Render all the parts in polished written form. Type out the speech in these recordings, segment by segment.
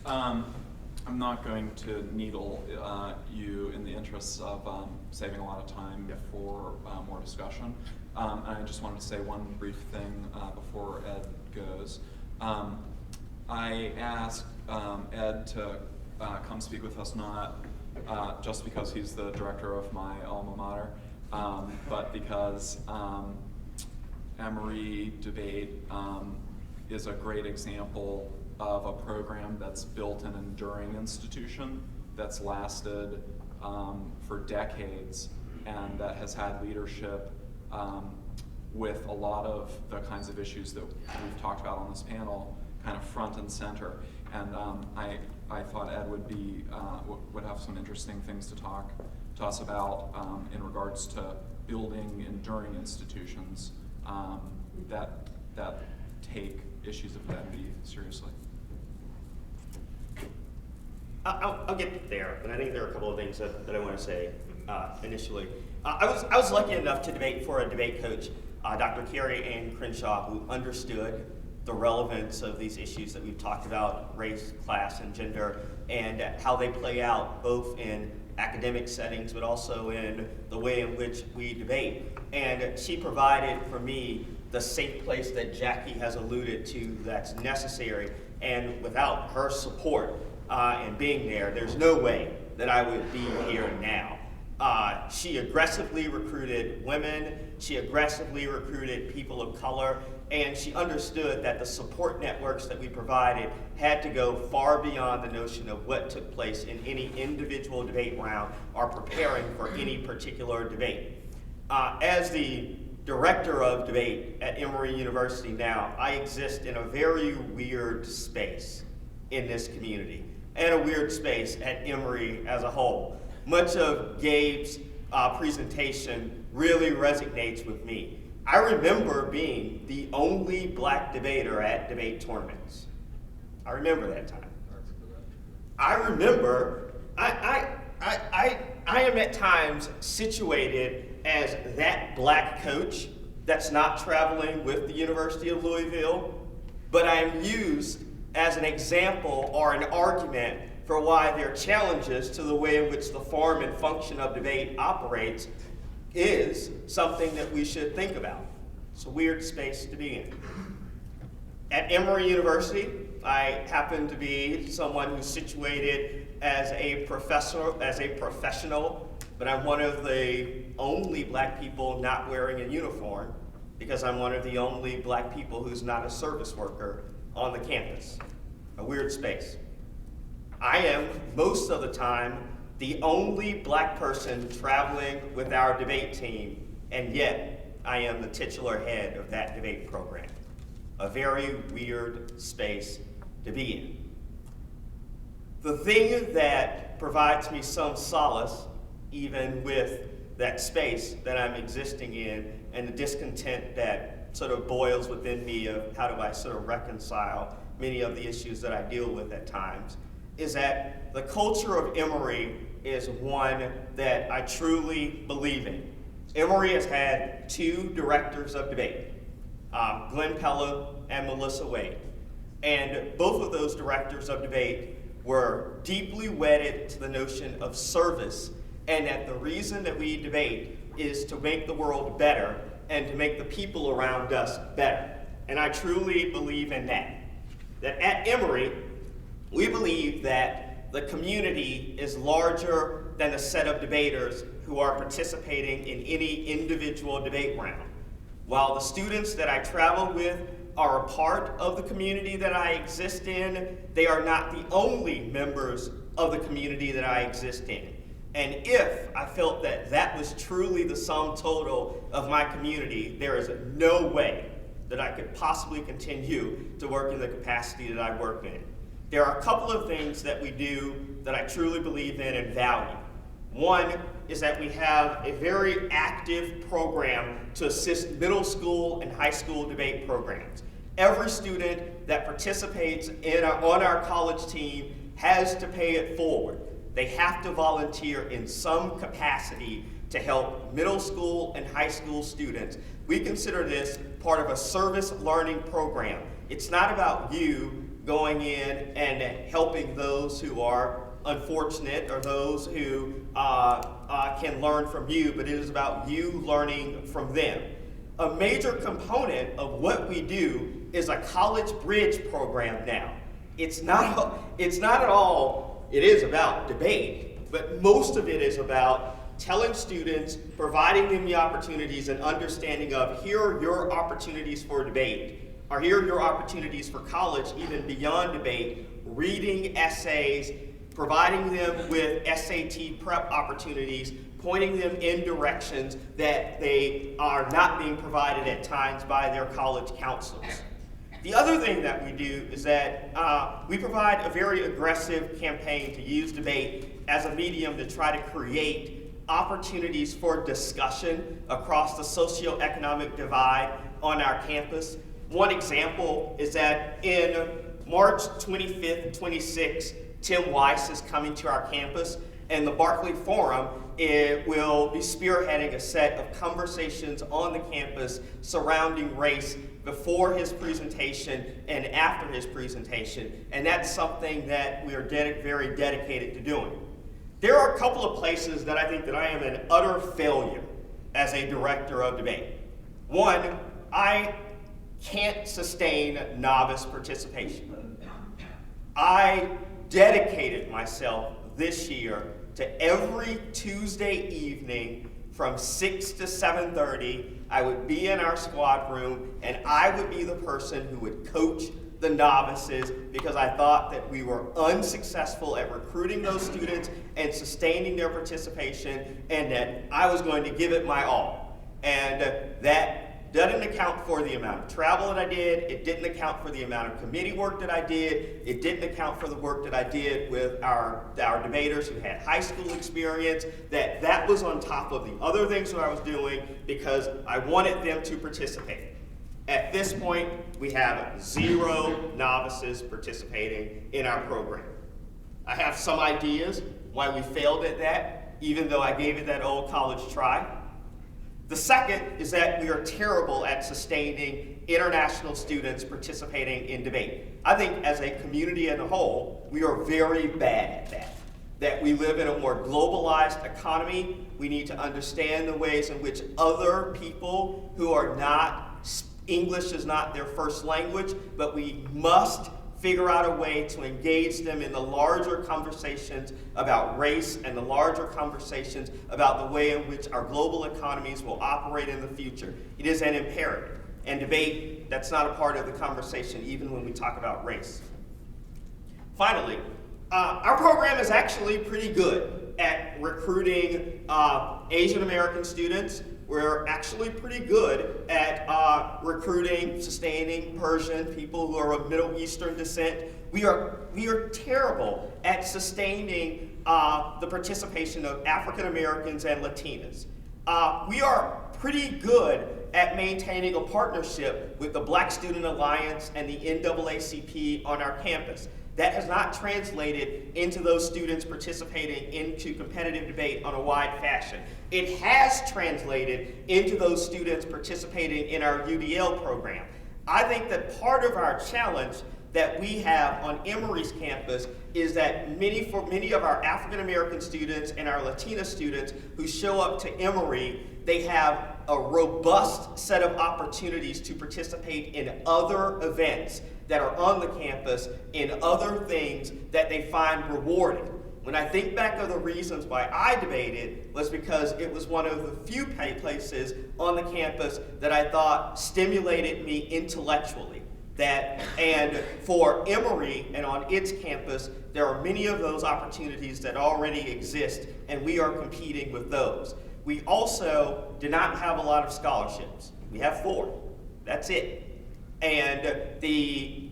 I'm not going to needle you in the interests of saving a lot of time for more discussion. And I just wanted to say one brief thing before Ed goes. I asked Ed to come speak with us not just because he's the director of my alma mater, but because Emory Debate is a great example of a program that's built an enduring institution that's lasted for decades and that has had leadership with a lot of the kinds of issues that we've talked about on this panel kind of front and center. And I thought Ed would have some interesting things to talk to us about in regards to building enduring institutions that take issues of identity seriously. I'll get there, but I think there are a couple of things that I want to say initially. I was lucky enough to debate for a debate coach, Dr. Carrie Ann Crenshaw, who understood the relevance of these issues that we've talked about, race, class, and gender, and how they play out both in academic settings, but also in the way in which we debate. And she provided for me the safe place that Jackie has alluded to that's necessary. And without her support and being there, there's no way that I would be here now. She aggressively recruited women, she aggressively recruited people of color, and she understood that the support networks that we provided had to go far beyond the notion of what took place in any individual debate round or preparing for any particular debate. As the director of debate at Emory University now, I exist in a very weird space in this community, and a weird space at Emory as a whole. Much of Gabe's presentation really resonates with me. I remember being the only black debater at debate tournaments. I remember that time. I remember, I am at times situated as that black coach that's not traveling with the University of Louisville, but I am used as an example or an argument for why there are challenges to the way in which the form and function of debate operates is something that we should think about. It's a weird space to be in. At Emory University, I happen to be someone who's situated as a professional, but I'm one of the only black people not wearing a uniform because I'm one of the only black people who's not a service worker on the campus. A weird space. I am, most of the time, the only black person traveling with our debate team, and yet I am the titular head of that debate program. A very weird space to be in. The thing that provides me some solace, even with that space that I'm existing in, and the discontent that sort of boils within me of how do I sort of reconcile many of the issues that I deal with at times, is that the culture of Emory is one that I truly believe in. Emory has had two directors of debate, Glenn Pello and Melissa Wade. And both of those directors of debate were deeply wedded to the notion of service, and that the reason that we debate is to make the world better and to make the people around us better. And I truly believe in that. That at Emory, we believe that the community is larger than a set of debaters who are participating in any individual debate round. While the students that I travel with are a part of the community that I exist in, they are not the only members of the community that I exist in. And if I felt that that was truly the sum total of my community, there is no way that I could possibly continue to work in the capacity that I work in. There are a couple of things that we do that I truly believe in and value. One is that we have a very active program to assist middle school and high school debate programs. Every student that participates on our college team has to pay it forward. They have to volunteer in some capacity to help middle school and high school students. We consider this part of a service learning program. It's not about you going in and helping those who are unfortunate or those who can learn from you, but it is about you learning from them. A major component of what we do is a college bridge program now. It's not at all, it is about debate, but most of it is about telling students, providing them the opportunities and understanding of here are your opportunities for debate, or here are your opportunities for college, even beyond debate, reading essays, providing them with SAT prep opportunities, pointing them in directions that they are not being provided at times by their college counselors. The other thing that we do is that we provide a very aggressive campaign to use debate as a medium to try to create opportunities for discussion across the socioeconomic divide on our campus. One example is that in March 25th, 26th, Tim Weiss is coming to our campus, and the Barclay Forum will be spearheading a set of conversations on the campus surrounding race before his presentation and after his presentation, and that's something that we are very dedicated to doing. There are a couple of places that I think that I am an utter failure as a director of debate. One, I can't sustain novice participation. I dedicated myself this year to every Tuesday evening from 6 to 7:30, I would be in our squad room and I would be the person who would coach the novices because I thought that we were unsuccessful at recruiting those students and sustaining their participation, and that I was going to give it my all. And that doesn't account for the amount of travel that I did. It didn't account for the amount of committee work that I did. It didn't account for the work that I did with our debaters who had high school experience. That was on top of the other things that I was doing because I wanted them to participate. At this point, we have 0 novices participating in our program. I have some ideas why we failed at that, even though I gave it that old college try. The second is that we are terrible at sustaining international students participating in debate. I think as a community as a whole, we are very bad at that. That we live in a more globalized economy. We need to understand the ways in which other people who are not, English is not their first language, but we must figure out a way to engage them in the larger conversations about race and the larger conversations about the way in which our global economies will operate in the future. It is an imperative. And debate, that's not a part of the conversation, even when we talk about race. Finally, our program is actually pretty good at recruiting Asian American students. We're actually pretty good at recruiting, sustaining Persian, people who are of Middle Eastern descent. We are terrible at sustaining the participation of African Americans and Latinas. We are pretty good at maintaining a partnership with the Black Student Alliance and the NAACP on our campus. That has not translated into those students participating into competitive debate on a wide fashion. It has translated into those students participating in our UDL program. I think that part of our challenge that we have on Emory's campus is that for many of our African American students and our Latina students who show up to Emory, they have a robust set of opportunities to participate in other events that are on the campus, in other things that they find rewarding. When I think back of the reasons why I debated was because it was one of the few places on the campus that I thought stimulated me intellectually. And for Emory and on its campus, there are many of those opportunities that already exist, and we are competing with those. We also do not have a lot of scholarships. We have 4. That's it. And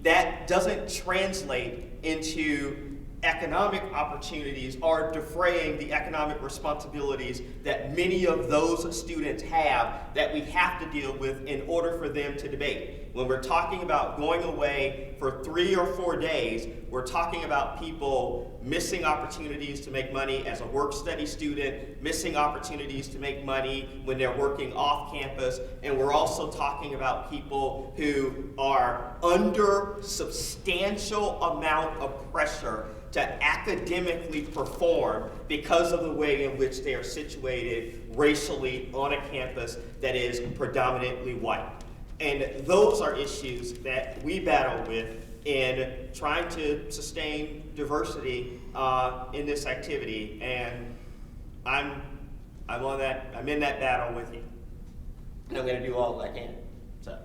that doesn't translate into economic opportunities or defraying the economic responsibilities that many of those students have that we have to deal with in order for them to debate. When we're talking about going away for 3 or 4 days, we're talking about people missing opportunities to make money as a work-study student, missing opportunities to make money when they're working off campus, and we're also talking about people who are under substantial amount of pressure to academically perform because of the way in which they are situated racially on a campus that is predominantly white. And those are issues that we battle with in trying to sustain diversity in this activity. And I'm in that battle with you. And I'm going to do all that I can. So.